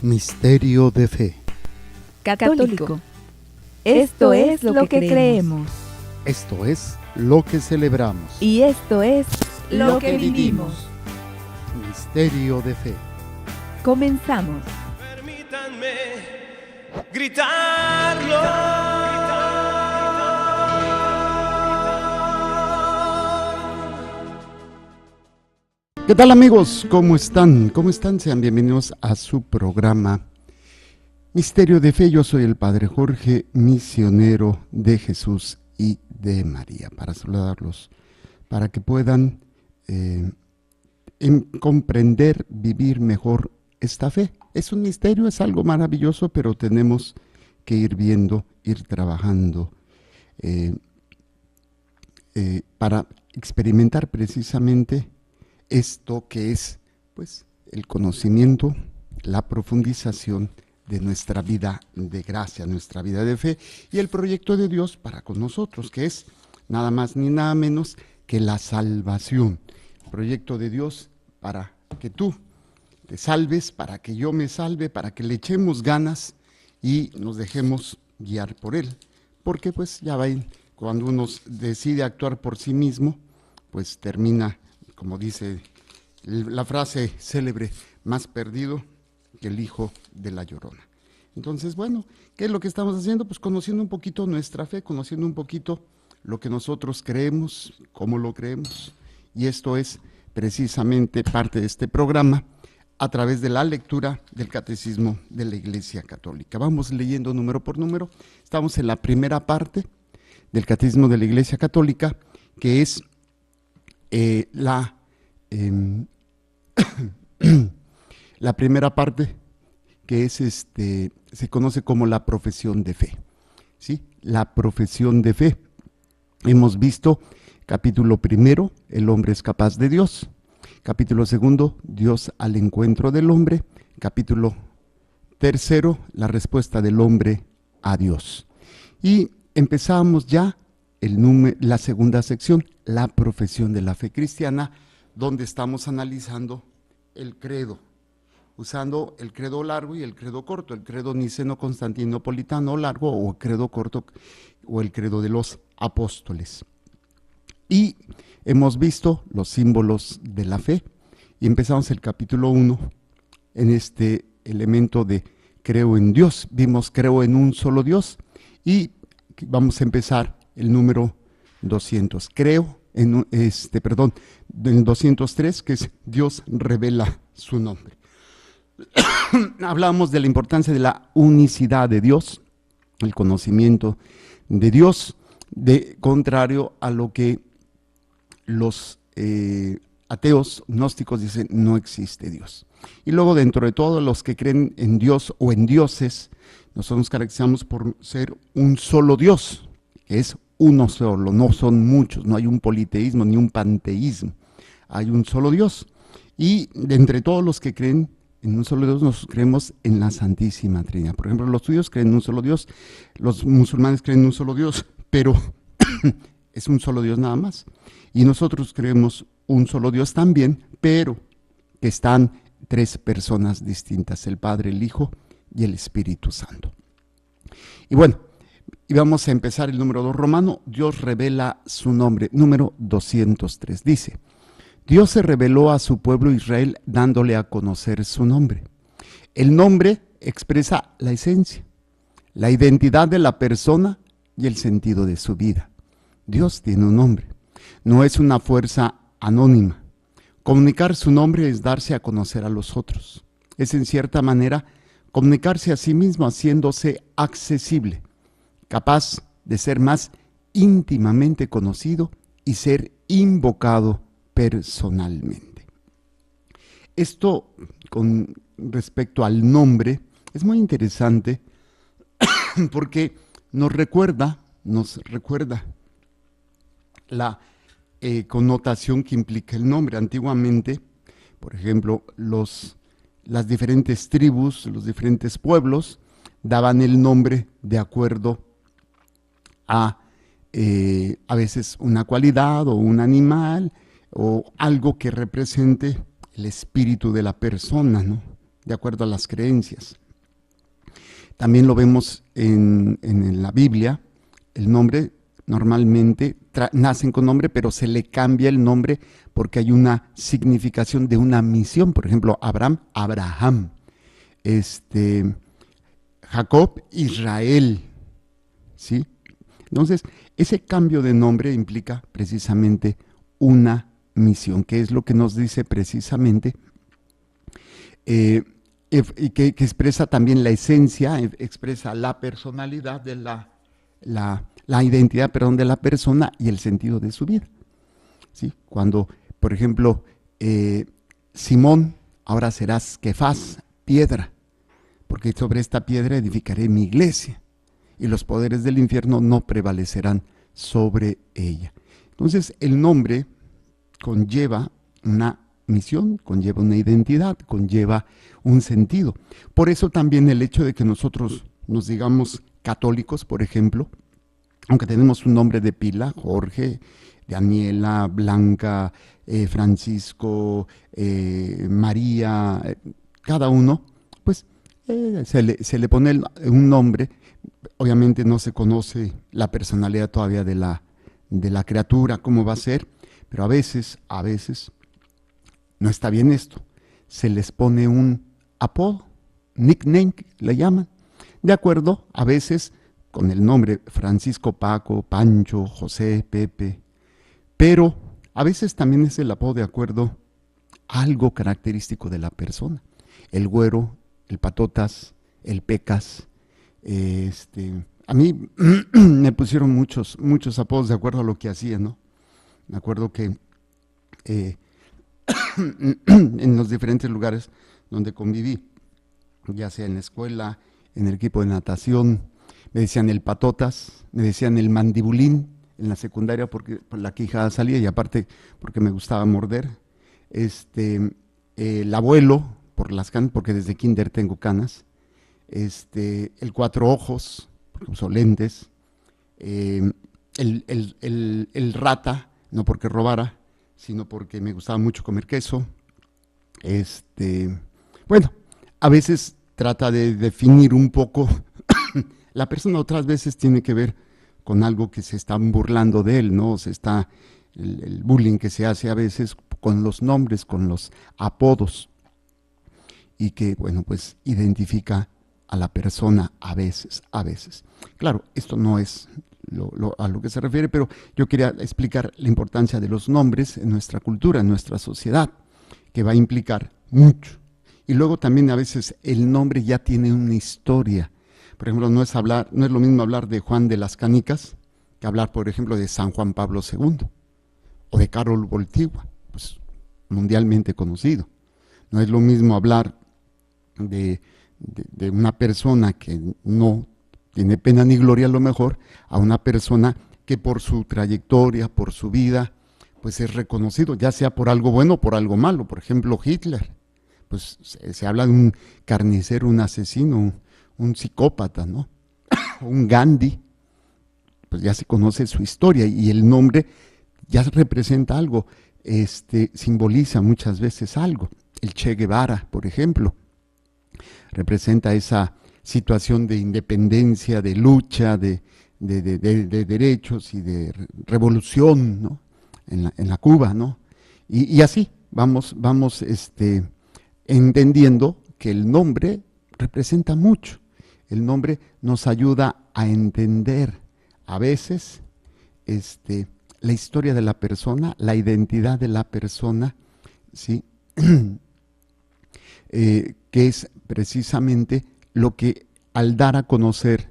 Misterio de fe. Católico. Esto es lo que creemos. Esto es lo que celebramos. Y esto es lo que vivimos. Misterio de fe. Comenzamos. Permítanme gritarlo. ¿Qué tal, amigos? ¿Cómo están? ¿Cómo están? Sean bienvenidos a su programa Misterio de Fe. Yo soy el Padre Jorge, misionero de Jesús y de María, para saludarlos, para que puedan comprender, vivir mejor esta fe. Es un misterio, es algo maravilloso, pero tenemos que ir viendo, ir trabajando para experimentar precisamente esto que es, pues, el conocimiento, la profundización de nuestra vida de gracia, nuestra vida de fe y el proyecto de Dios para con nosotros, que es nada más ni nada menos que la salvación. El proyecto de Dios para que tú te salves, para que yo me salve, para que le echemos ganas y nos dejemos guiar por Él. Porque pues ya ven, cuando uno decide actuar por sí mismo, pues termina, como dice la frase célebre, más perdido que el hijo de la Llorona. Entonces, bueno, ¿qué es lo que estamos haciendo? Pues conociendo un poquito nuestra fe, conociendo un poquito lo que nosotros creemos, cómo lo creemos. Y esto es precisamente parte de este programa a través de la lectura del Catecismo de la Iglesia Católica. Vamos leyendo número por número. Estamos en la primera parte del Catecismo de la Iglesia Católica, que es la primera parte, que es se conoce como la profesión de fe, ¿sí? La profesión de fe. Hemos visto capítulo primero, el hombre es capaz de Dios. Capítulo segundo, Dios al encuentro del hombre. Capítulo tercero, la respuesta del hombre a Dios. Y empezamos ya la segunda sección, la profesión de la fe cristiana, donde estamos analizando el credo, usando el credo largo y el credo corto, el credo niceno-constantinopolitano largo o el credo corto o el credo de los apóstoles. Y hemos visto los símbolos de la fe y empezamos el capítulo 1 en este elemento de creo en Dios. Vimos creo en un solo Dios y vamos a empezar el número 200. Creo en del 203, que es Dios revela su nombre. Hablamos de la importancia de la unicidad de Dios, el conocimiento de Dios, contrario a lo que los ateos gnósticos dicen, no existe Dios. Y luego, dentro de todos los que creen en Dios o en dioses, nosotros nos caracterizamos por ser un solo Dios, que es uno solo, no son muchos, no hay un politeísmo ni un panteísmo, hay un solo Dios. Y de entre todos los que creen en un solo Dios, nos creemos en la Santísima Trinidad. Por ejemplo, los judíos creen en un solo Dios, los musulmanes creen en un solo Dios, pero es un solo Dios nada más. Y nosotros creemos un solo Dios también, pero que están tres personas distintas, el Padre, el Hijo y el Espíritu Santo. Y bueno, y vamos a empezar el número 2 romano. Dios revela su nombre. Número 203 dice: Dios se reveló a su pueblo Israel dándole a conocer su nombre. El nombre expresa la esencia, la identidad de la persona y el sentido de su vida. Dios tiene un nombre. No es una fuerza anónima. Comunicar su nombre es darse a conocer a los otros. Es, en cierta manera, comunicarse a sí mismo haciéndose accesible, capaz de ser más íntimamente conocido y ser invocado personalmente. Esto con respecto al nombre es muy interesante porque nos recuerda la connotación que implica el nombre. Antiguamente, por ejemplo, las diferentes tribus, los diferentes pueblos daban el nombre de acuerdo a veces una cualidad o un animal o algo que represente el espíritu de la persona, ¿no? de acuerdo a las creencias. También lo vemos en la Biblia. El nombre normalmente nacen con nombre, pero se le cambia el nombre porque hay una significación de una misión. Por ejemplo, Abraham, Jacob, Israel, ¿sí? Entonces, ese cambio de nombre implica precisamente una misión, que es lo que nos dice precisamente, y que expresa también la esencia, expresa la personalidad de la identidad, perdón, de la persona y el sentido de su vida, ¿sí? Cuando, por ejemplo, Simón, ahora serás Kefas, piedra, porque sobre esta piedra edificaré mi iglesia y los poderes del infierno no prevalecerán sobre ella. Entonces, el nombre conlleva una misión, conlleva una identidad, conlleva un sentido. Por eso también el hecho de que nosotros nos digamos católicos, por ejemplo, aunque tenemos un nombre de pila, Jorge, Daniela, Blanca, Francisco, María, cada uno, pues se le pone un nombre. Obviamente no se conoce la personalidad todavía de la criatura, cómo va a ser, pero a veces, no está bien esto, se les pone un apodo, nickname, le llaman, de acuerdo, a veces, con el nombre Francisco, Paco, Pancho, José, Pepe, pero a veces también es el apodo de acuerdo a algo característico de la persona, el güero, el patotas, el pecas. A mí me pusieron muchos apodos de acuerdo a lo que hacía, ¿no? Me acuerdo que en los diferentes lugares donde conviví, ya sea en la escuela, en el equipo de natación, me decían el patotas, me decían el mandibulín en la secundaria porque por la quijada salía y aparte porque me gustaba morder, el abuelo por las canas, porque desde kinder tengo canas, el cuatro ojos, porque uso lentes, el rata, no porque robara, sino porque me gustaba mucho comer queso. Bueno, a veces trata de definir un poco la persona, otras veces tiene que ver con algo que se están burlando de él, ¿no? El bullying que se hace a veces con los nombres, con los apodos, y que, bueno, pues identifica a la persona a veces. Claro, esto no es a lo que se refiere, pero yo quería explicar la importancia de los nombres en nuestra cultura, en nuestra sociedad, que va a implicar mucho. Y luego también a veces el nombre ya tiene una historia. Por ejemplo, no es lo mismo hablar de Juan de las Canicas que hablar, por ejemplo, de San Juan Pablo II o de Karol Wojtyła, pues mundialmente conocido. No es lo mismo hablar de una persona que no tiene pena ni gloria a lo mejor, a una persona que por su trayectoria, por su vida, pues es reconocido, ya sea por algo bueno o por algo malo. Por ejemplo, Hitler, pues se habla de un carnicero, un asesino, un psicópata, ¿no? Un Gandhi, pues ya se conoce su historia y el nombre ya representa algo, simboliza muchas veces algo. El Che Guevara, por ejemplo, representa esa situación de independencia, de lucha, de derechos y de revolución, ¿no? en la Cuba, ¿no? Y así vamos entendiendo que el nombre representa mucho. El nombre nos ayuda a entender a veces la historia de la persona, la identidad de la persona, ¿sí? Que es precisamente lo que al dar a conocer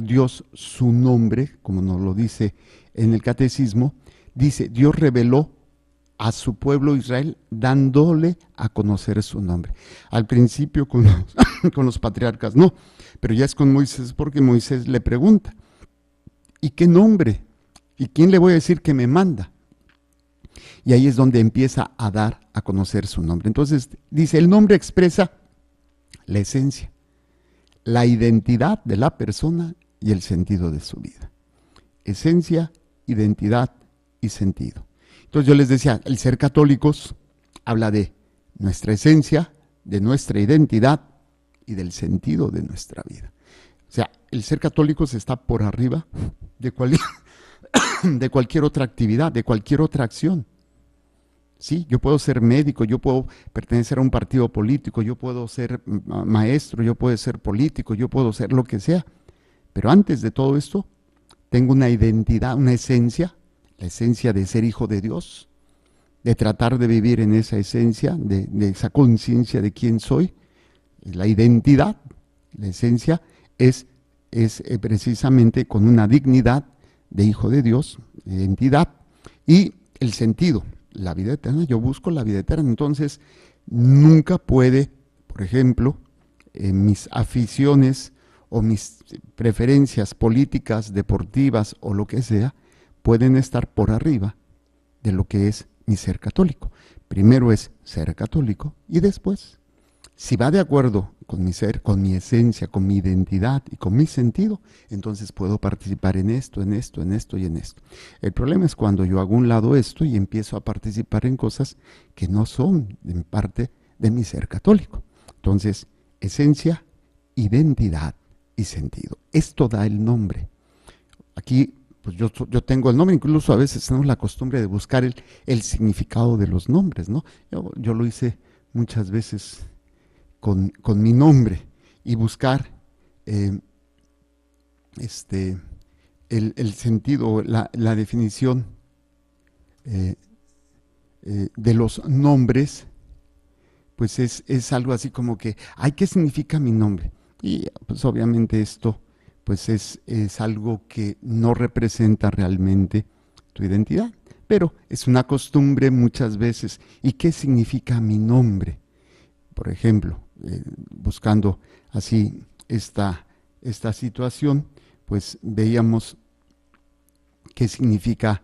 Dios su nombre, como nos lo dice en el catecismo, dice, Dios reveló a su pueblo Israel dándole a conocer su nombre. Al principio con los patriarcas no, pero ya es con Moisés, porque Moisés le pregunta, ¿y qué nombre? ¿Y quién le voy a decir que me manda? Y ahí es donde empieza a dar a conocer su nombre. Entonces dice, el nombre expresa la esencia, la identidad de la persona y el sentido de su vida. Esencia, identidad y sentido. Entonces yo les decía, el ser católicos habla de nuestra esencia, de nuestra identidad y del sentido de nuestra vida. O sea, el ser católico se está por arriba de cualquier otra actividad, de cualquier otra acción. Sí, yo puedo ser médico, yo puedo pertenecer a un partido político, yo puedo ser maestro, yo puedo ser político, yo puedo ser lo que sea. Pero antes de todo esto, tengo una identidad, una esencia, la esencia de ser hijo de Dios, de tratar de vivir en esa esencia, de esa conciencia de quién soy. La identidad, la esencia, es precisamente con una dignidad de hijo de Dios, identidad, y el sentido, la vida eterna. Yo busco la vida eterna. Entonces, nunca puede, por ejemplo, mis aficiones o mis preferencias políticas, deportivas o lo que sea, pueden estar por arriba de lo que es mi ser católico. Primero es ser católico y después, si va de acuerdo con mi ser, con mi esencia, con mi identidad y con mi sentido, entonces puedo participar en esto, en esto, en esto y en esto. El problema es cuando yo hago a un lado esto y empiezo a participar en cosas que no son en parte de mi ser católico. Entonces, esencia, identidad y sentido. Esto da el nombre. Aquí, pues yo tengo el nombre, incluso a veces tenemos la costumbre de buscar el significado de los nombres, ¿no? Yo lo hice muchas veces con mi nombre y buscar el sentido, la definición de los nombres, pues es algo así como que, ay, ¿qué significa mi nombre? Y pues obviamente esto pues es algo que no representa realmente tu identidad, pero es una costumbre muchas veces. ¿Y qué significa mi nombre? Por ejemplo, buscando así esta situación, pues veíamos qué significa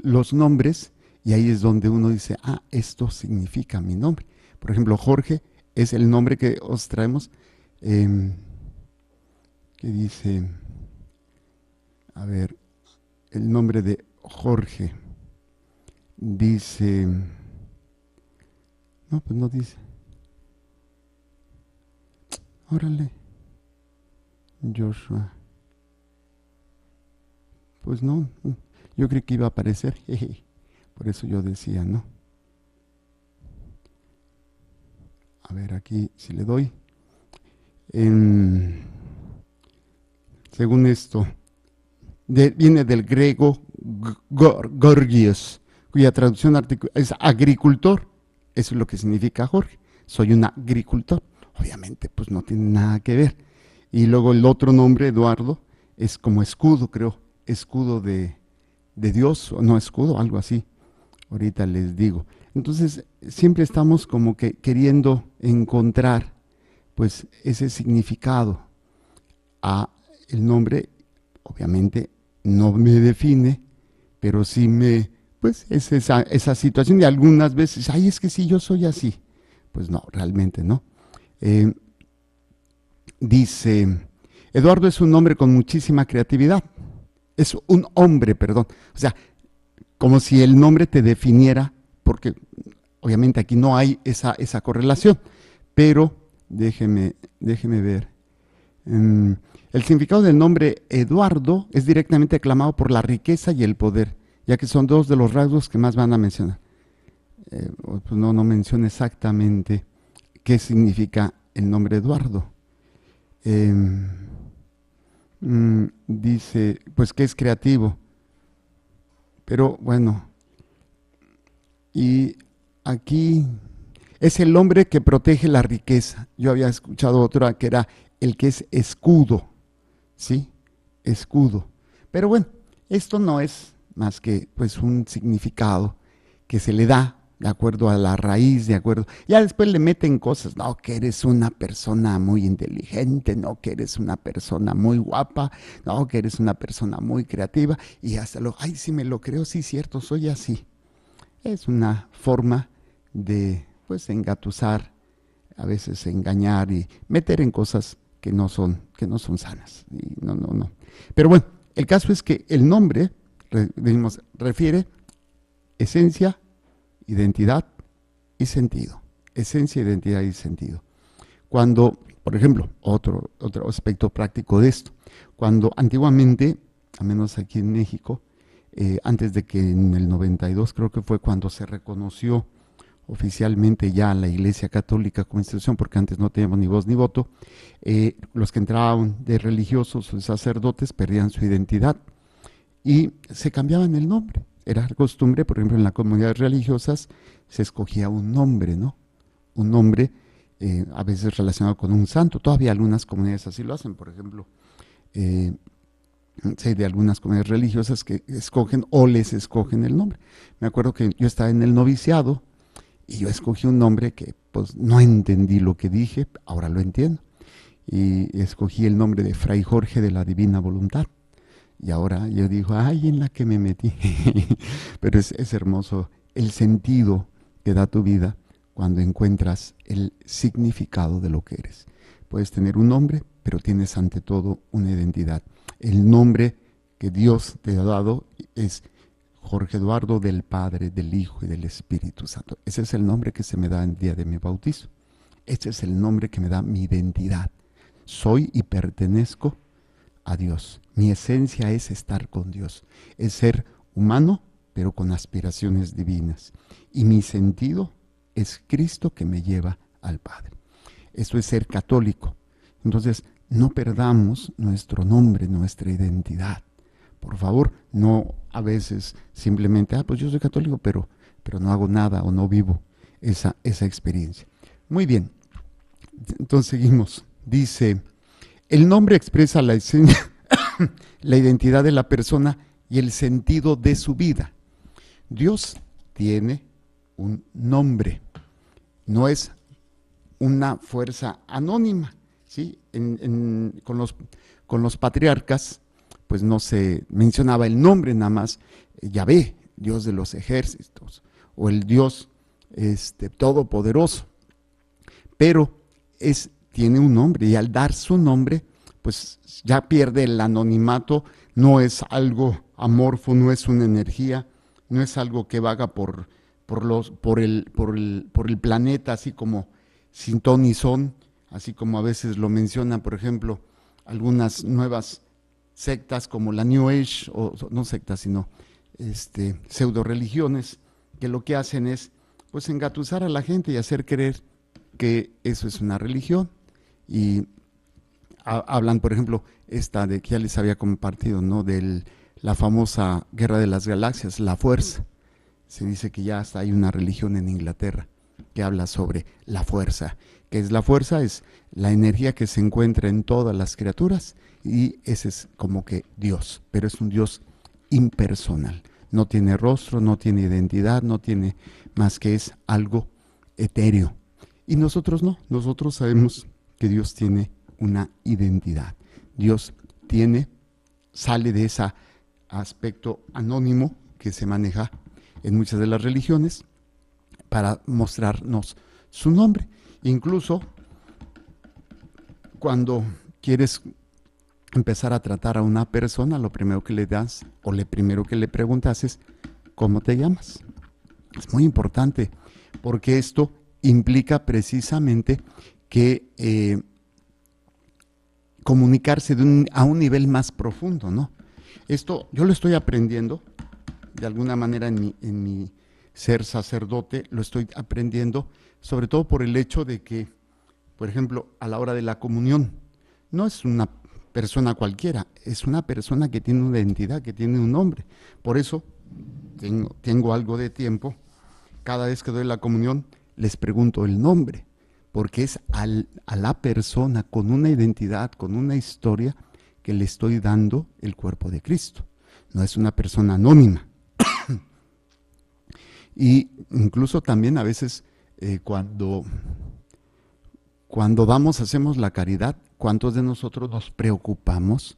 los nombres, y ahí es donde uno dice, ah, esto significa mi nombre. Por ejemplo, Jorge es el nombre que os traemos, que dice, a ver, el nombre de Jorge, dice, no, pues no dice, órale, Joshua, pues no, yo creí que iba a aparecer, jeje. Por eso yo decía, ¿no? A ver, aquí si le doy, según esto, viene del griego Gorgios, cuya traducción es agricultor. Eso es lo que significa Jorge. Soy un agricultor. Obviamente, pues no tiene nada que ver. Y luego el otro nombre, Eduardo, es como escudo, creo. Escudo de Dios, o no escudo, algo así. Ahorita les digo. Entonces, siempre estamos como que queriendo encontrar, pues, ese significado a el nombre. Obviamente no me define, pero sí pues es esa situación. Y algunas veces, ay, es que sí, yo soy así. Pues no, realmente no. Dice, Eduardo es un hombre con muchísima creatividad. Es un hombre, perdón. O sea, como si el nombre te definiera, porque obviamente aquí no hay esa correlación. Pero déjeme ver. El significado del nombre Eduardo es directamente aclamado por la riqueza y el poder, ya que son dos de los rasgos que más van a mencionar. Pues no menciona exactamente qué significa el nombre Eduardo. Dice, pues que es creativo. Pero bueno, y aquí es el hombre que protege la riqueza. Yo había escuchado otra que era el que es escudo, ¿sí? Escudo. Pero bueno, esto no es más que pues un significado que se le da de acuerdo a la raíz, de acuerdo. Ya después le meten cosas, no, que eres una persona muy inteligente, no, que eres una persona muy guapa, no, que eres una persona muy creativa, y hasta ay, sí me lo creo, sí, cierto, soy así. Es una forma de, pues, engatusar, a veces engañar y meter en cosas que no son sanas. Y no. Pero bueno, el caso es que el nombre, refiere esencia, identidad y sentido. Esencia, identidad y sentido. Cuando, por ejemplo, otro aspecto práctico de esto, cuando antiguamente, al menos aquí en México, antes de que en el 92 creo que fue cuando se reconoció oficialmente ya la Iglesia Católica como institución, porque antes no teníamos ni voz ni voto, los que entraban de religiosos o de sacerdotes perdían su identidad y se cambiaban el nombre. Era costumbre, por ejemplo, en las comunidades religiosas se escogía un nombre, ¿no? Un nombre a veces relacionado con un santo. Todavía algunas comunidades así lo hacen, por ejemplo, sé de algunas comunidades religiosas que escogen o les escogen el nombre. Me acuerdo que yo estaba en el noviciado y yo escogí un nombre que pues no entendí lo que dije, ahora lo entiendo. Y escogí el nombre de Fray Jorge de la Divina Voluntad. Y ahora yo digo, ay, en la que me metí. Pero es hermoso el sentido que da tu vida cuando encuentras el significado de lo que eres. Puedes tener un nombre, pero tienes ante todo una identidad. El nombre que Dios te ha dado es Jorge Eduardo, del Padre, del Hijo y del Espíritu Santo. Ese es el nombre que se me da el día de mi bautizo. Ese es el nombre que me da mi identidad. Soy y pertenezco a Dios. Mi esencia es estar con Dios. Es ser humano, pero con aspiraciones divinas. Y mi sentido es Cristo que me lleva al Padre. Eso es ser católico. Entonces, no perdamos nuestro nombre, nuestra identidad. Por favor, no a veces simplemente, pues yo soy católico, pero no hago nada o no vivo esa experiencia. Muy bien, entonces seguimos. Dice, el nombre expresa la esencia, la identidad de la persona y el sentido de su vida. Dios tiene un nombre, no es una fuerza anónima, ¿sí? Con los patriarcas, pues no se mencionaba el nombre nada más, Yahvé, Dios de los ejércitos, o el Dios todopoderoso, pero tiene un nombre, y al dar su nombre, pues ya pierde el anonimato, no es algo amorfo, no es una energía, no es algo que vaga por el planeta, así como sin ton ni son, así como a veces lo mencionan, por ejemplo, algunas nuevas sectas como la New Age, o no sectas, sino pseudo religiones, que lo que hacen es pues engatusar a la gente y hacer creer que eso es una religión. Y hablan, por ejemplo, esta de que ya les había compartido, ¿no? De la famosa Guerra de las Galaxias, la fuerza. Se dice que ya hasta hay una religión en Inglaterra que habla sobre la fuerza. ¿Qué es la fuerza? Es la energía que se encuentra en todas las criaturas, y ese es como que Dios, pero es un Dios impersonal. No tiene rostro, no tiene identidad, no tiene más que es algo etéreo. Y nosotros no, nosotros sabemos que Dios tiene una identidad. Dios sale de ese aspecto anónimo que se maneja en muchas de las religiones para mostrarnos su nombre. Incluso cuando quieres empezar a tratar a una persona, lo primero que le das o lo primero que le preguntas es ¿cómo te llamas? Es muy importante porque esto implica precisamente que comunicarse a un nivel más profundo, ¿no? Esto yo lo estoy aprendiendo de alguna manera en mi ser sacerdote, lo estoy aprendiendo sobre todo por el hecho de que, por ejemplo, a la hora de la comunión, no es una persona cualquiera, es una persona que tiene una identidad, que tiene un nombre. Por eso tengo algo de tiempo, cada vez que doy la comunión les pregunto el nombre, porque es a la persona con una identidad, con una historia, que le estoy dando el cuerpo de Cristo. No es una persona anónima. Y incluso también a veces cuando hacemos la caridad, ¿cuántos de nosotros nos preocupamos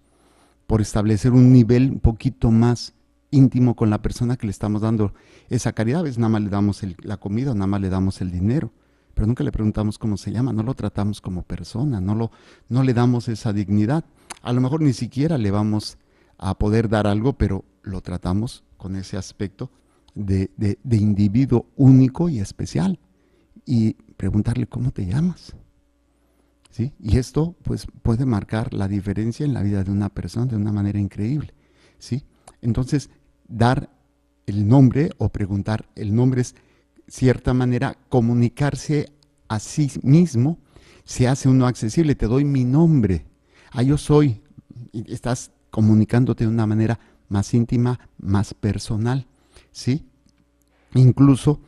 por establecer un nivel un poquito más íntimo con la persona que le estamos dando esa caridad? A veces nada más le damos la comida, nada más le damos el dinero, pero nunca le preguntamos cómo se llama, no lo tratamos como persona, no le damos esa dignidad. A lo mejor ni siquiera le vamos a poder dar algo, pero lo tratamos con ese aspecto de individuo único y especial. y preguntarle cómo te llamas. ¿Sí? Y esto pues puede marcar la diferencia en la vida de una persona de una manera increíble. ¿Sí? Entonces, dar el nombre o preguntar el nombre es, cierta manera, comunicarse a sí mismo, se hace uno accesible. Te doy mi nombre, yo soy, y estás comunicándote de una manera más íntima, más personal. ¿Sí? Incluso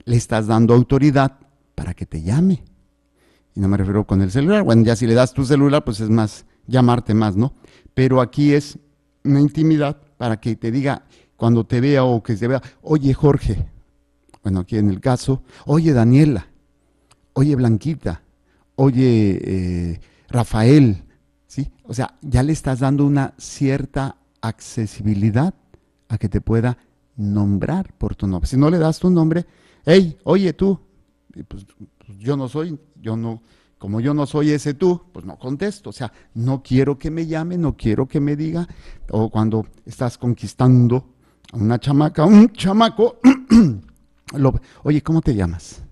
le estás dando autoridad para que te llame. Y no me refiero con el celular. Bueno, ya si le das tu celular, pues es más, llamarte más, ¿no? Pero aquí es una intimidad para que te diga, cuando te vea o que se vea, oye Jorge, bueno, aquí en el caso, oye Daniela, oye Blanquita, oye Rafael, ¿sí? O sea, ya le estás dando una cierta accesibilidad a que te pueda nombrar por tu nombre. Si no le das tu nombre, hey, oye tú, pues yo no soy, como yo no soy ese tú, pues no contesto. O sea, no quiero que me llame, no quiero que me diga. O cuando estás conquistando a una chamaca, un chamaco, oye, ¿cómo te llamas?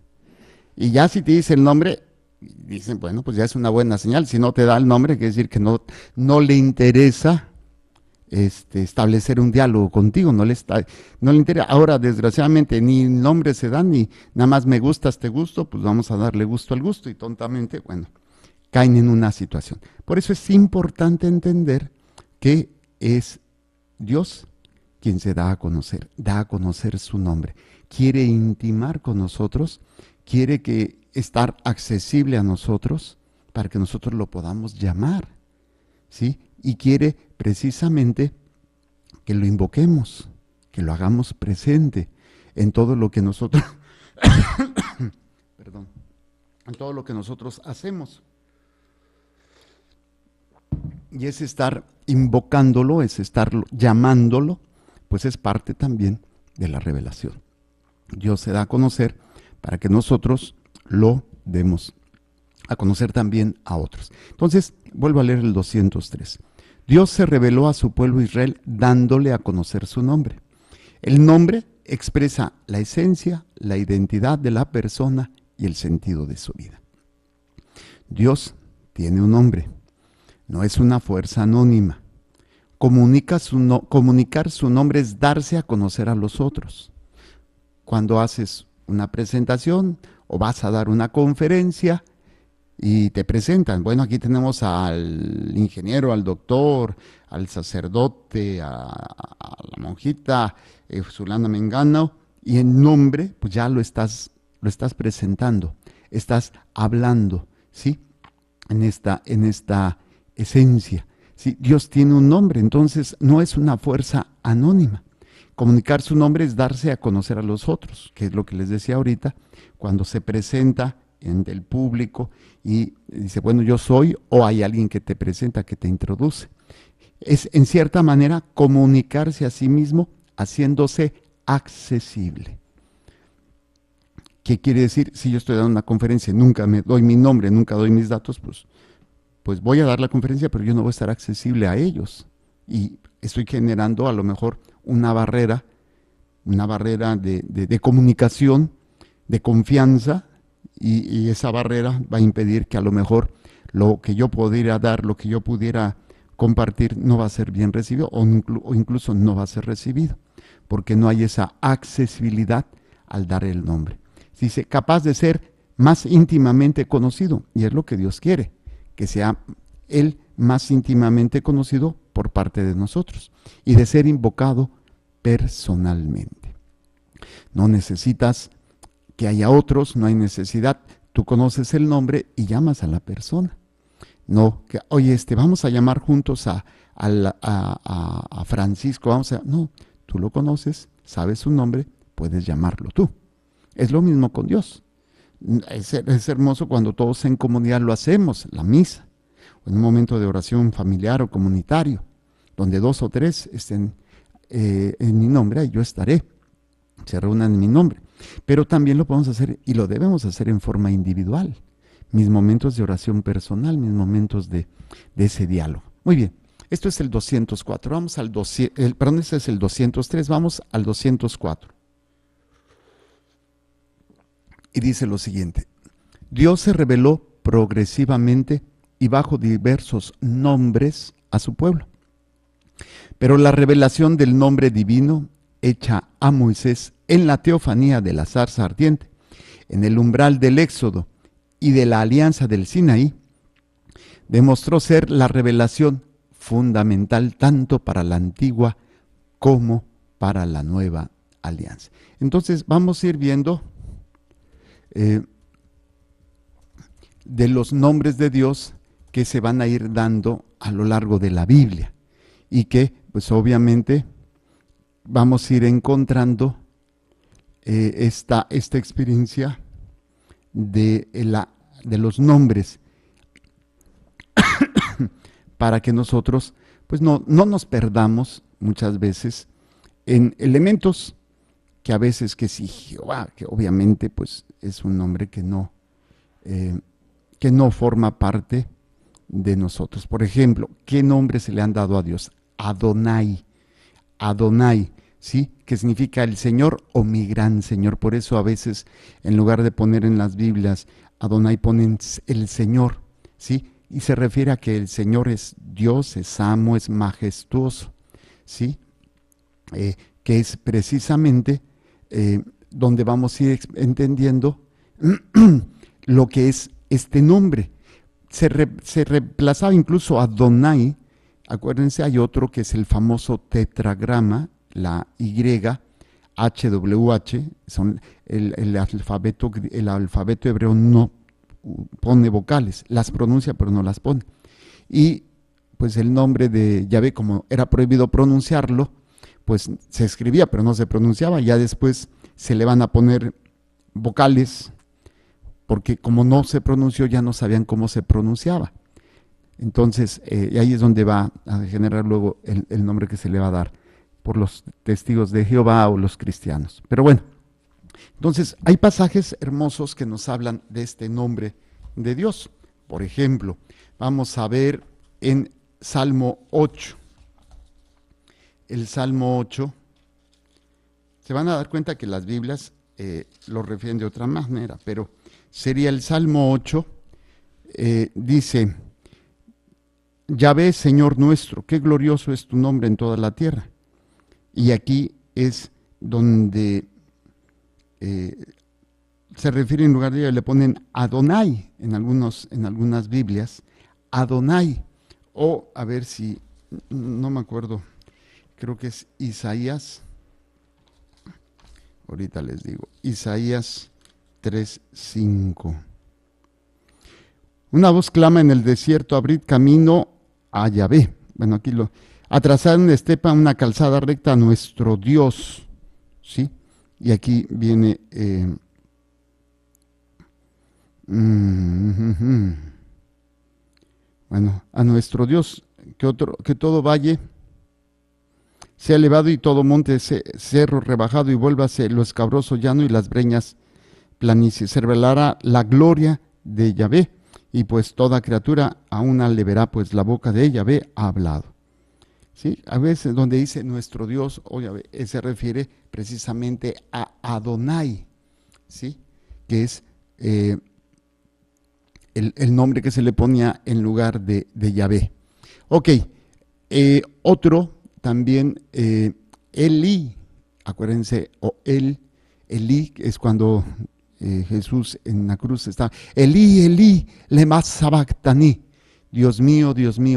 Y ya si te dice el nombre, dicen, bueno, pues ya es una buena señal. Si no te da el nombre, quiere decir que no le interesa establecer un diálogo contigo, no le interesa. Ahora, desgraciadamente, ni el nombre se da, ni nada más me gustas, te gusto, pues vamos a darle gusto al gusto, y tontamente, bueno, caen en una situación. Por eso es importante entender que es Dios quien se da a conocer su nombre, quiere intimar con nosotros, quiere estar accesible a nosotros para que nosotros lo podamos llamar, ¿sí? Y quiere precisamente que lo invoquemos, que lo hagamos presente en todo lo que nosotros, perdón, en todo lo que nosotros hacemos. Y es estar invocándolo, es estar llamándolo, pues es parte también de la revelación. Dios se da a conocer para que nosotros lo demos a conocer también a otros. Entonces, vuelvo a leer el 203. Dios se reveló a su pueblo Israel dándole a conocer su nombre. El nombre expresa la esencia, la identidad de la persona y el sentido de su vida. Dios tiene un nombre, no es una fuerza anónima. Comunicar su nombre es darse a conocer a los otros. Cuando haces una presentación o vas a dar una conferencia y te presentan, bueno, aquí tenemos al ingeniero, al doctor, al sacerdote, a la monjita, fulano mengano, y en nombre, pues ya lo estás presentando, estás hablando, ¿sí? En esta esencia. ¿Sí? Dios tiene un nombre, entonces no es una fuerza anónima. Comunicar su nombre es darse a conocer a los otros, que es lo que les decía ahorita, cuando se presenta ante el público y dice, bueno, yo soy, o hay alguien que te presenta, que te introduce. Es en cierta manera comunicarse a sí mismo haciéndose accesible. ¿Qué quiere decir? Si yo estoy dando una conferencia y nunca me doy mi nombre, nunca doy mis datos, pues voy a dar la conferencia, pero yo no voy a estar accesible a ellos. Y estoy generando a lo mejor una barrera de comunicación, de confianza, y esa barrera va a impedir que a lo mejor lo que yo pudiera dar, lo que yo pudiera compartir, no va a ser bien recibido o incluso no va a ser recibido, porque no hay esa accesibilidad al dar el nombre. Dice, capaz de ser más íntimamente conocido, y es lo que Dios quiere, que sea Él más íntimamente conocido por parte de nosotros y de ser invocado personalmente. No necesitas que haya otros, no hay necesidad. Tú conoces el nombre y llamas a la persona. No, que oye, vamos a llamar juntos a Francisco, no, tú lo conoces, sabes su nombre, puedes llamarlo tú. Es lo mismo con Dios. Es hermoso cuando todos en comunidad lo hacemos, la misa, o en un momento de oración familiar o comunitario, donde 2 o 3 estén en mi nombre, y yo estaré, se reúnan en mi nombre. Pero también lo podemos hacer y lo debemos hacer en forma individual. Mis momentos de oración personal, mis momentos de ese diálogo. Muy bien, esto es el 204. Vamos al este es el 203, vamos al 204. y dice lo siguiente: Dios se reveló progresivamente y bajo diversos nombres a su pueblo. Pero la revelación del nombre divino hecha a Moisés en la teofanía de la zarza ardiente, en el umbral del Éxodo y de la alianza del Sinaí, demostró ser la revelación fundamental tanto para la antigua como para la nueva alianza. Entonces vamos a ir viendo de los nombres de Dios que se van a ir dando a lo largo de la Biblia y que pues obviamente vamos a ir encontrando esta experiencia de los nombres para que nosotros pues no nos perdamos muchas veces en elementos que a veces que sí, Jehová, que obviamente pues es un nombre que no forma parte de nosotros. Por ejemplo, ¿qué nombre se le han dado a Dios? Adonai, Adonai, ¿sí? Que significa el Señor o mi gran Señor. Por eso a veces en lugar de poner en las Biblias Adonai ponen el Señor, ¿sí? Y se refiere a que el Señor es Dios, es amo, es majestuoso, ¿sí? Que es precisamente donde vamos a ir entendiendo lo que es este nombre. Se reemplazaba incluso Adonai. Acuérdense, hay otro que es el famoso tetragrama, la Y, HWH, son el alfabeto hebreo no pone vocales, las pronuncia pero no las pone. Y pues el nombre de Yahvé, como era prohibido pronunciarlo, pues se escribía pero no se pronunciaba. Ya después se le van a poner vocales, porque como no se pronunció ya no sabían cómo se pronunciaba. Entonces ahí es donde va a generar luego el nombre que se le va a dar por los testigos de Jehová o los cristianos. Pero bueno, entonces hay pasajes hermosos que nos hablan de este nombre de Dios. Por ejemplo, vamos a ver en Salmo 8. El Salmo 8, se van a dar cuenta que las Biblias lo refieren de otra manera, pero sería el Salmo 8, dice: Yahvé, Señor nuestro, qué glorioso es tu nombre en toda la tierra. Y aquí es donde se refiere, en lugar de ello le ponen Adonai en algunas Biblias, Adonai, o a ver si, no me acuerdo, creo que es Isaías, ahorita les digo, Isaías 3:5. Una voz clama en el desierto: abrid camino a Yahvé. Bueno, aquí atrasar en la estepa una calzada recta a nuestro Dios, ¿sí? Y aquí viene bueno, a nuestro Dios, que todo valle sea elevado y todo monte cerro rebajado, y vuélvase lo escabroso llano y las breñas planicies. Se revelará la gloria de Yahvé, y pues toda criatura a una le verá, pues la boca de Yahvé ha hablado. ¿Sí? A veces donde dice nuestro Dios o Yahvé, se refiere precisamente a Adonai, ¿sí? Que es el nombre que se le ponía en lugar de Yahvé. Ok, otro también, Elí, acuérdense, o Elí, es cuando Jesús en la cruz está: Elí, Elí, lema sabactani, Dios mío,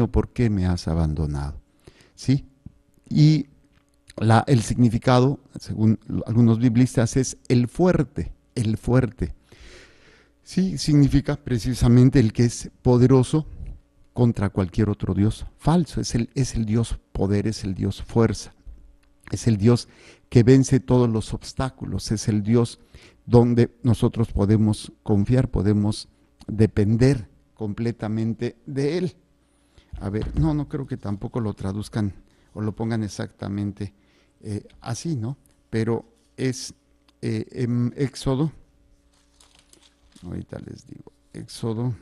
¿por qué me has abandonado? ¿Sí? Y el significado, según algunos biblistas, es el fuerte, el fuerte. Sí, significa precisamente el que es poderoso contra cualquier otro Dios falso. Es el Dios poder, es el Dios fuerza, es el Dios que vence todos los obstáculos, es el Dios donde nosotros podemos confiar, podemos depender completamente de Él. A ver, no creo que tampoco lo traduzcan o lo pongan exactamente así, ¿no? Pero es en Éxodo, ahorita les digo, Éxodo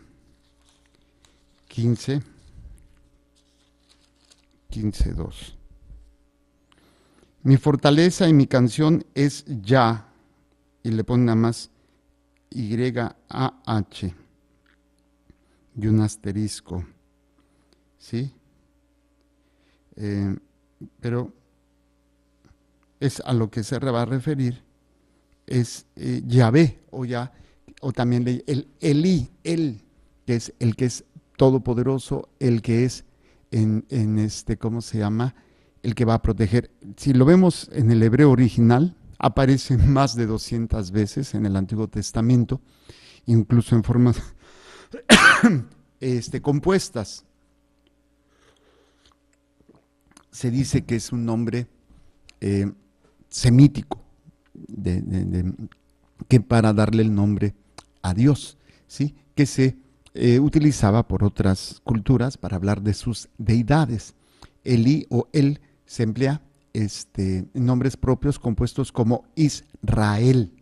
15:2. Mi fortaleza y mi canción es Yah, y le ponen nada más Y-A-H y un asterisco, ¿sí? Pero es a lo que se va a referir, es Yahvé, o también el Elí, el que es todopoderoso, el que es ¿cómo se llama? El que va a proteger. Si lo vemos en el hebreo original, aparece más de 200 veces en el Antiguo Testamento, incluso en formas compuestas. Se dice que es un nombre semítico, que para darle el nombre a Dios, ¿sí? Que se utilizaba por otras culturas para hablar de sus deidades. Elí o él se emplea en nombres propios compuestos como Israel,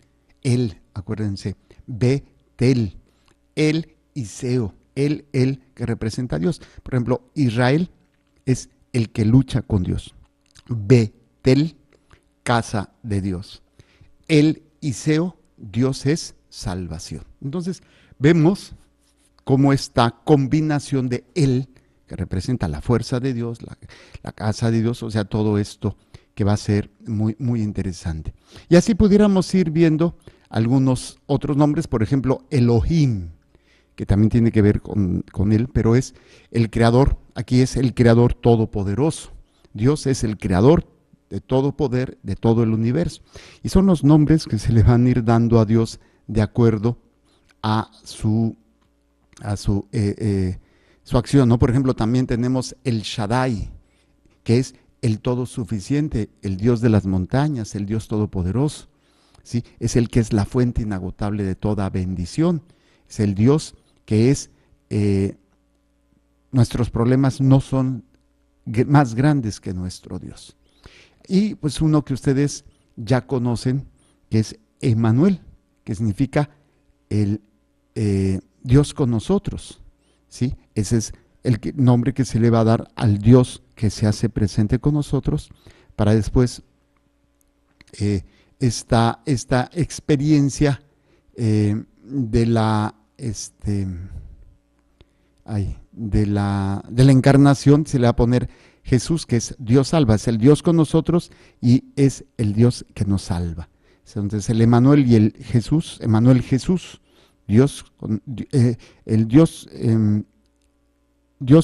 él, acuérdense, Betel, el Iseo, el que representa a Dios. Por ejemplo, Israel es el que lucha con Dios. Betel, casa de Dios. El Iseo, Dios es salvación. Entonces, vemos cómo esta combinación de él, que representa la fuerza de Dios, la casa de Dios, o sea, todo esto que va a ser muy, muy interesante. Y así pudiéramos ir viendo algunos otros nombres, por ejemplo, Elohim, que también tiene que ver con él, pero es el creador, aquí es el creador todopoderoso. Dios es el creador de todo poder, de todo el universo. Y son los nombres que se le van a ir dando a Dios de acuerdo a su acción, ¿no? Por ejemplo, también tenemos el Shaddai, que es el todo suficiente, el Dios de las montañas, el Dios todopoderoso, ¿sí? Es el que es la fuente inagotable de toda bendición. Es el Dios que es, nuestros problemas no son más grandes que nuestro Dios. Y pues uno que ustedes ya conocen, que es Emmanuel, que significa el Dios con nosotros, ¿sí? Ese es el nombre que se le va a dar al Dios que se hace presente con nosotros, para después esta experiencia de la encarnación, se le va a poner Jesús, que es Dios salva, es el Dios con nosotros y es el Dios que nos salva. Entonces el Emmanuel y el Jesús, Emmanuel Jesús, Dios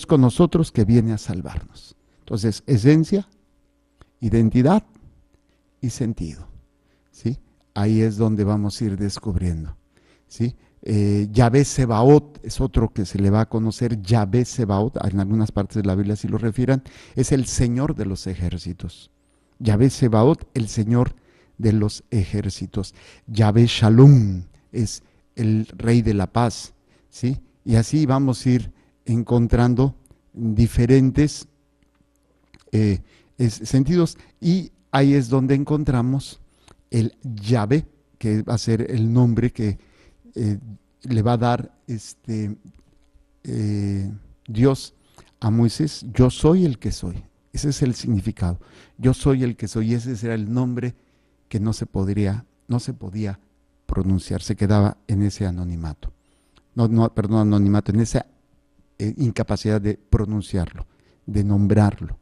con nosotros que viene a salvarnos. Entonces, esencia, identidad y sentido, ¿sí? Ahí es donde vamos a ir descubriendo, ¿sí? Yahvé Sebaot es otro que se le va a conocer. Yahvé Sebaot, en algunas partes de la Biblia sí lo refieran, es el Señor de los ejércitos. Yahvé Sebaot, el Señor de los ejércitos. Yahvé Shalom es el Rey de la Paz, ¿sí? Y así vamos a ir encontrando diferentes sentidos, y ahí es donde encontramos el Yahvé, que va a ser el nombre que le va a dar Dios a Moisés. Yo soy el que soy. Ese es el significado. Yo soy el que soy, y ese era el nombre que no se podía pronunciar, se quedaba en ese anonimato. Anonimato, en esa incapacidad de pronunciarlo, de nombrarlo.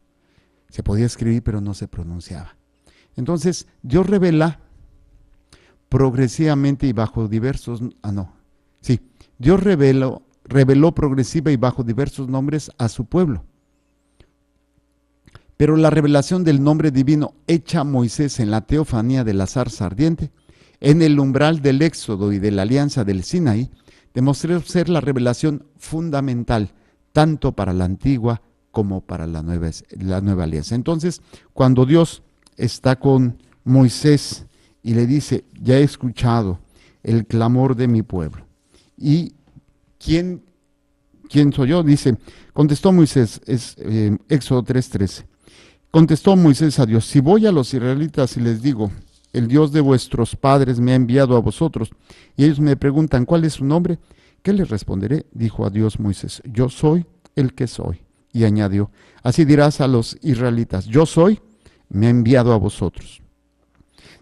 Se podía escribir, pero no se pronunciaba. Entonces, Dios revela progresivamente y bajo diversos, Dios reveló progresiva y bajo diversos nombres a su pueblo. Pero la revelación del nombre divino hecha a Moisés en la teofanía de la zarza ardiente, en el umbral del Éxodo y de la alianza del Sinaí, demostró ser la revelación fundamental, tanto para la antigua como para la nueva alianza. Entonces, cuando Dios está con Moisés y le dice: ya he escuchado el clamor de mi pueblo. ¿Y quién soy yo? Dice, contestó Moisés, es Éxodo 3:13. Contestó Moisés a Dios: si voy a los israelitas y les digo, el Dios de vuestros padres me ha enviado a vosotros, y ellos me preguntan, ¿cuál es su nombre?, ¿qué les responderé? Dijo a Dios Moisés: yo soy el que soy. Y añadió: así dirás a los israelitas, yo soy, me ha enviado a vosotros.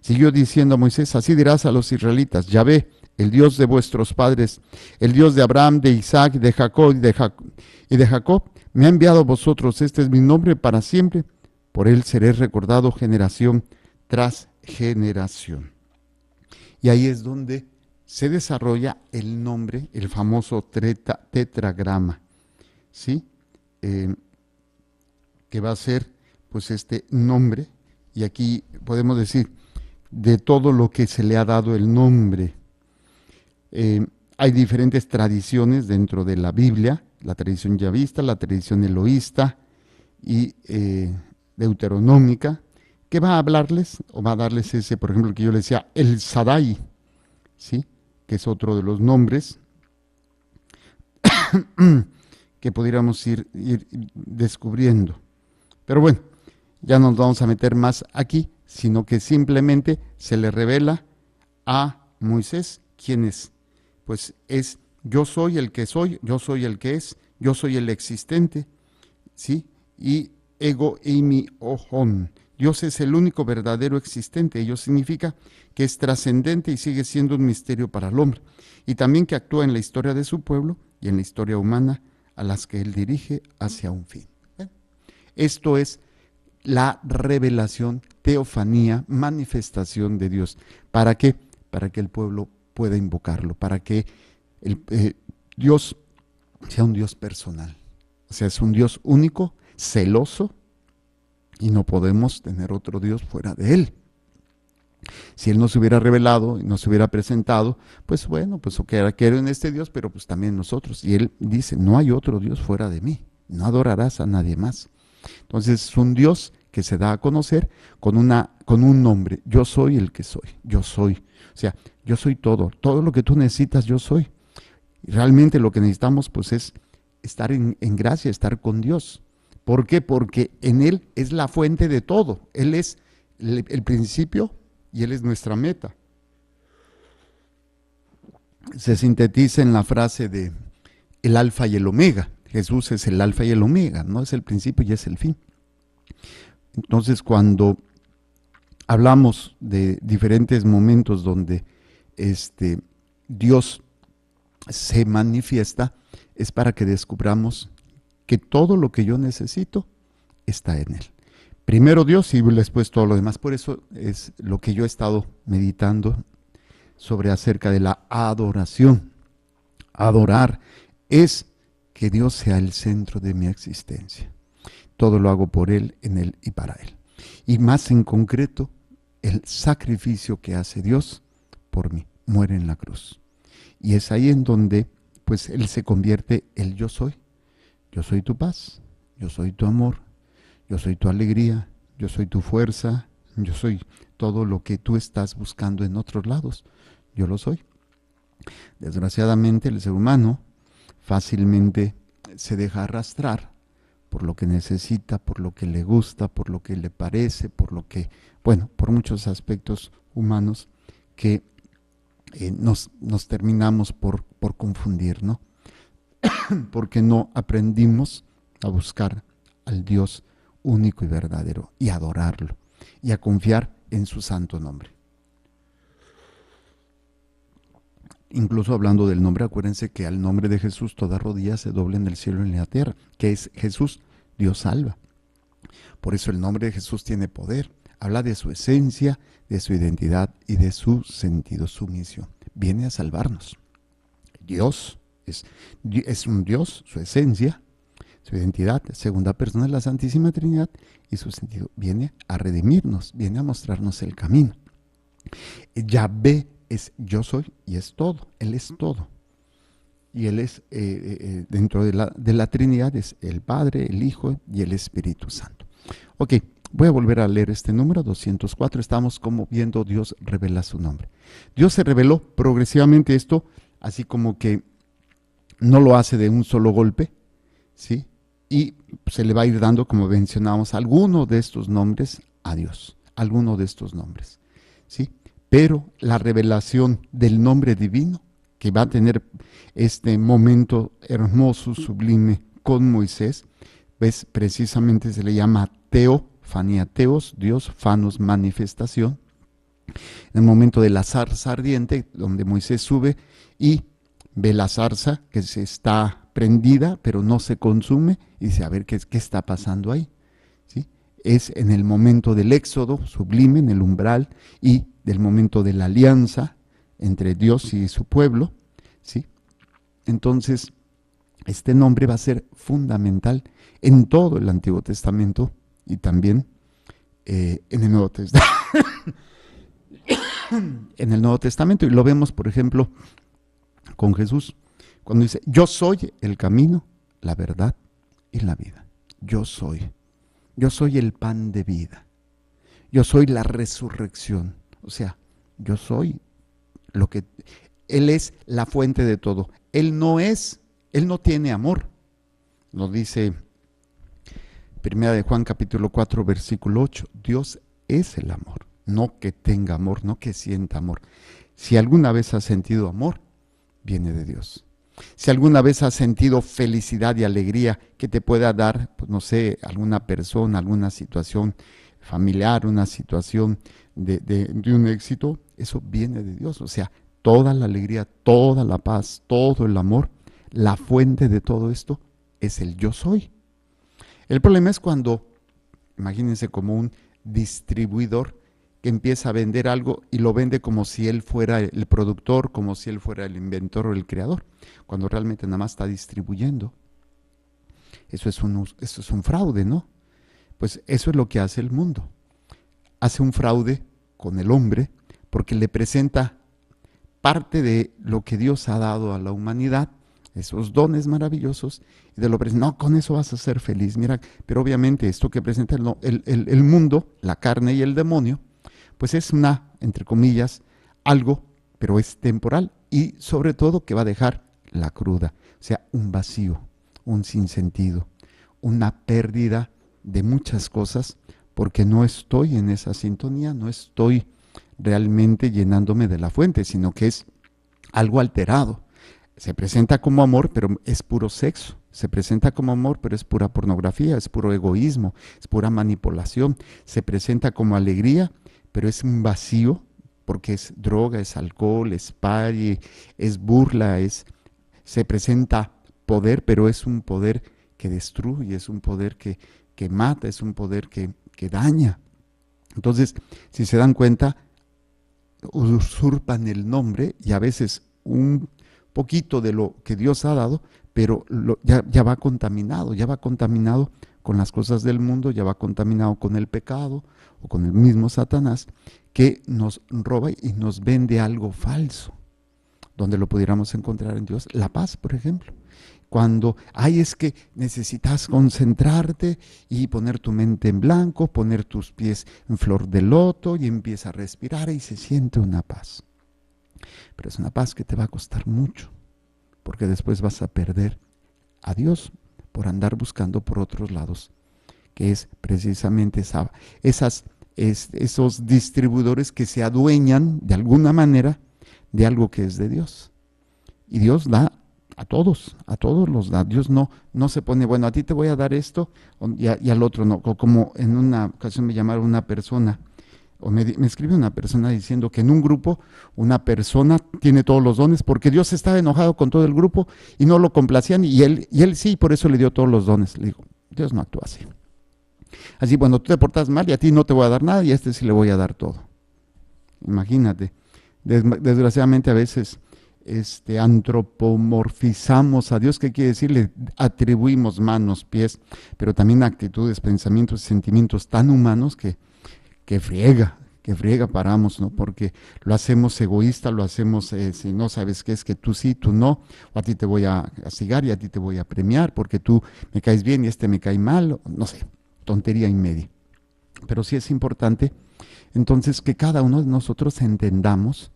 Siguió diciendo Moisés: así dirás a los israelitas, Yahvé, el Dios de vuestros padres, el Dios de Abraham, de Isaac, de Jacob y de Jacob, me ha enviado a vosotros. Este es mi nombre para siempre. Por él seré recordado generación tras generación. Y ahí es donde se desarrolla el nombre, el famoso tetragrama, ¿sí? Que va a ser pues este nombre, y aquí podemos decir de todo lo que se le ha dado el nombre. Hay diferentes tradiciones dentro de la Biblia, la tradición yavista, la tradición eloísta y deuteronómica, que va a hablarles o va a darles ese, por ejemplo, que yo le decía, el Sadai, ¿sí? Que es otro de los nombres que pudiéramos ir descubriendo. Pero bueno, ya no nos vamos a meter más aquí, sino que simplemente se le revela a Moisés quién es. Pues es yo soy el que soy, yo soy el que es, yo soy el existente, ¿sí? Y ego eimi ohon. Dios es el único verdadero existente. Ello significa que es trascendente y sigue siendo un misterio para el hombre. Y también que actúa en la historia de su pueblo y en la historia humana a las que él dirige hacia un fin. Esto es la revelación, teofanía, manifestación de Dios. ¿Para qué? Para que el pueblo pueda invocarlo, para que Dios sea un Dios personal. O sea, es un Dios único, celoso, y no podemos tener otro Dios fuera de Él. Si Él no se hubiera revelado y no se hubiera presentado, pues bueno, pues quiero en este Dios, pero pues también nosotros. Y Él dice, no hay otro Dios fuera de mí, no adorarás a nadie más. Entonces es un Dios que se da a conocer con un nombre. Yo soy el que soy, yo soy. O sea, yo soy todo lo que tú necesitas, yo soy. Y realmente lo que necesitamos pues es estar en gracia, estar con Dios. ¿Por qué? Porque en Él es la fuente de todo. Él es el principio y Él es nuestra meta. Se sintetiza en la frase de el alfa y el omega. Jesús es el alfa y el omega, no es el principio y es el fin. Entonces, cuando hablamos de diferentes momentos donde Dios se manifiesta, es para que descubramos que todo lo que yo necesito está en Él. Primero Dios y después todo lo demás. Por eso es lo que yo he estado meditando sobre acerca de la adoración. Adorar es que Dios sea el centro de mi existencia. Todo lo hago por Él, en Él y para Él. Y más en concreto, el sacrificio que hace Dios por mí. Muere en la cruz. Y es ahí en donde pues Él se convierte el yo soy. Yo soy tu paz, yo soy tu amor, yo soy tu alegría, yo soy tu fuerza, yo soy todo lo que tú estás buscando en otros lados. Yo lo soy. Desgraciadamente el ser humano fácilmente se deja arrastrar por lo que necesita, por lo que le gusta, por lo que le parece, por muchos aspectos humanos que nos terminamos por confundir, ¿no? Porque no aprendimos a buscar al Dios único y verdadero y a adorarlo y a confiar en su santo nombre. Incluso hablando del nombre, acuérdense que al nombre de Jesús toda rodilla se dobla en el cielo y en la tierra, que es Jesús, Dios salva. Por eso el nombre de Jesús tiene poder. Habla de su esencia, de su identidad y de su sentido, su misión. Viene a salvarnos. Dios es un Dios, su esencia, su identidad, segunda persona de la Santísima Trinidad, y su sentido viene a redimirnos, viene a mostrarnos el camino. Yahvé es yo soy y es todo, Él es todo. Y Él es, dentro de la Trinidad, es el Padre, el Hijo y el Espíritu Santo. Ok, voy a volver a leer este número 204. Estamos como viendo Dios revela su nombre. Dios se reveló progresivamente esto, así como que no lo hace de un solo golpe, ¿sí? Y se le va a ir dando, como mencionábamos, alguno de estos nombres a Dios, alguno de estos nombres, ¿sí? Pero la revelación del nombre divino, que va a tener este momento hermoso, sublime con Moisés, pues precisamente se le llama teofanía, teos, Dios, fanos, manifestación, En el momento de la zarza ardiente, donde Moisés sube y ve la zarza que se está prendida, pero no se consume, y dice, a ver, ¿qué está pasando ahí? ¿Sí? Es en el momento del éxodo sublime, en el umbral, y del momento de la alianza entre Dios y su pueblo, ¿sí? Entonces, este nombre va a ser fundamental en todo el Antiguo Testamento y también en el Nuevo Testamento. En el Nuevo Testamento, y lo vemos, por ejemplo, con Jesús, cuando dice, yo soy el camino, la verdad y la vida. Yo soy el pan de vida, yo soy la resurrección, o sea, yo soy lo que, Él es la fuente de todo, Él no tiene amor, lo dice Primera de Juan capítulo 4 versículo 8, Dios es el amor, no que tenga amor, no que sienta amor. Si alguna vez has sentido amor, viene de Dios. Si alguna vez has sentido felicidad y alegría que te pueda dar, pues no sé, alguna persona, alguna situación familiar, una situación de un éxito, eso viene de Dios. O sea, toda la alegría, toda la paz, todo el amor, la fuente de todo esto es el yo soy. El problema es cuando, imagínense como un distribuidor que empieza a vender algo y lo vende como si él fuera el productor, como si él fuera el inventor o el creador, cuando realmente nada más está distribuyendo. Eso es un fraude, ¿no? Pues eso es lo que hace el mundo. Hace un fraude con el hombre porque le presenta parte de lo que Dios ha dado a la humanidad, esos dones maravillosos, y de lo presenta, no, con eso vas a ser feliz, mira, pero obviamente esto que presenta el mundo, la carne y el demonio, pues es entre comillas, algo, pero es temporal y sobre todo que va a dejar la cruda, o sea, un vacío, un sinsentido, una pérdida de muchas cosas, porque no estoy en esa sintonía, no estoy realmente llenándome de la fuente, sino que es algo alterado. Se presenta como amor, pero es puro sexo. Se presenta como amor, pero es pura pornografía, es puro egoísmo, es pura manipulación. Se presenta como alegría, pero es un vacío, porque es droga, es alcohol, es party, es burla, se presenta poder, pero es un poder que destruye, es un poder que mata, es un poder que daña. Entonces, si se dan cuenta, usurpan el nombre y a veces un poquito de lo que Dios ha dado, pero ya va contaminado con las cosas del mundo, ya va contaminado con el pecado o con el mismo Satanás, que nos roba y nos vende algo falso, donde lo pudiéramos encontrar en Dios. La paz, por ejemplo. Cuando es que necesitas concentrarte y poner tu mente en blanco, poner tus pies en flor de loto y empieza a respirar y se siente una paz. Pero es una paz que te va a costar mucho, porque después vas a perder a Dios por andar buscando por otros lados, que es precisamente esos distribuidores que se adueñan de alguna manera de algo que es de Dios. Y Dios da a todos los da. Dios no se pone, bueno, a ti te voy a dar esto y al otro no. Como en una ocasión me llamaron una persona, o me escribe una persona diciendo que en un grupo una persona tiene todos los dones porque Dios estaba enojado con todo el grupo y no lo complacían y él sí, por eso le dio todos los dones. Le digo, Dios no actúa así. Así, bueno, tú te portas mal y a ti no te voy a dar nada y a este sí le voy a dar todo. Imagínate. Desgraciadamente a veces antropomorfizamos a Dios. ¿Qué quiere decir? Le atribuimos manos, pies, pero también actitudes, pensamientos y sentimientos tan humanos que friega paramos, ¿no? Porque lo hacemos egoísta, lo hacemos, si no sabes qué es, que tú sí, tú no, o a ti te voy a castigar y a ti te voy a premiar porque tú me caes bien y este me cae mal, no sé, tontería y media. Pero sí es importante, entonces, que cada uno de nosotros entendamos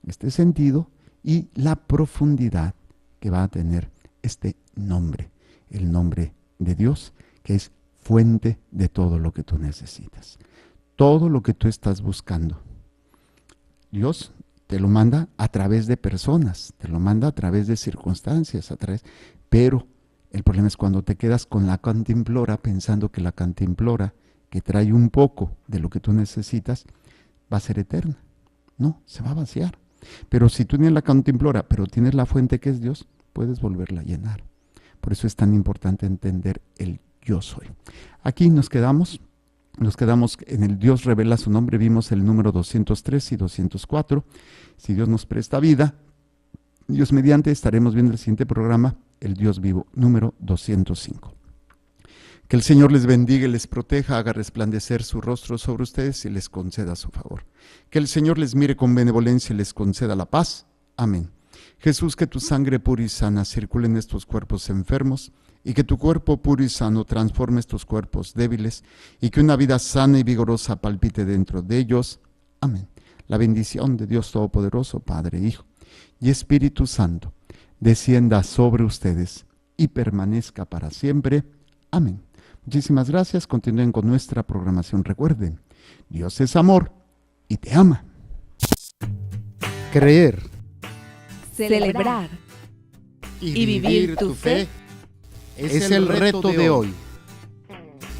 este sentido y la profundidad que va a tener este nombre, el nombre de Dios, que es fuente de todo lo que tú necesitas. Todo lo que tú estás buscando, Dios te lo manda a través de personas, te lo manda a través de circunstancias, pero el problema es cuando te quedas con la cantimplora pensando que la cantimplora, que trae un poco de lo que tú necesitas, va a ser eterna. No, se va a vaciar. Pero si tú tienes la cantimplora, pero tienes la fuente que es Dios, puedes volverla a llenar. Por eso es tan importante entender el yo soy. Aquí nos quedamos en el Dios revela su nombre, vimos el número 203 y 204. Si Dios nos presta vida, Dios mediante, estaremos viendo el siguiente programa, el Dios vivo, número 205. Que el Señor les bendiga y les proteja, haga resplandecer su rostro sobre ustedes y les conceda su favor. Que el Señor les mire con benevolencia y les conceda la paz. Amén. Jesús, que tu sangre pura y sana circule en estos cuerpos enfermos y que tu cuerpo puro y sano transforme estos cuerpos débiles y que una vida sana y vigorosa palpite dentro de ellos. Amén. La bendición de Dios Todopoderoso, Padre, Hijo y Espíritu Santo, descienda sobre ustedes y permanezca para siempre. Amén. Muchísimas gracias. Continúen con nuestra programación. Recuerden, Dios es amor y te ama. Creer celebrar y vivir tu fe es el reto de hoy.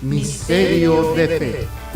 Misterio de fe.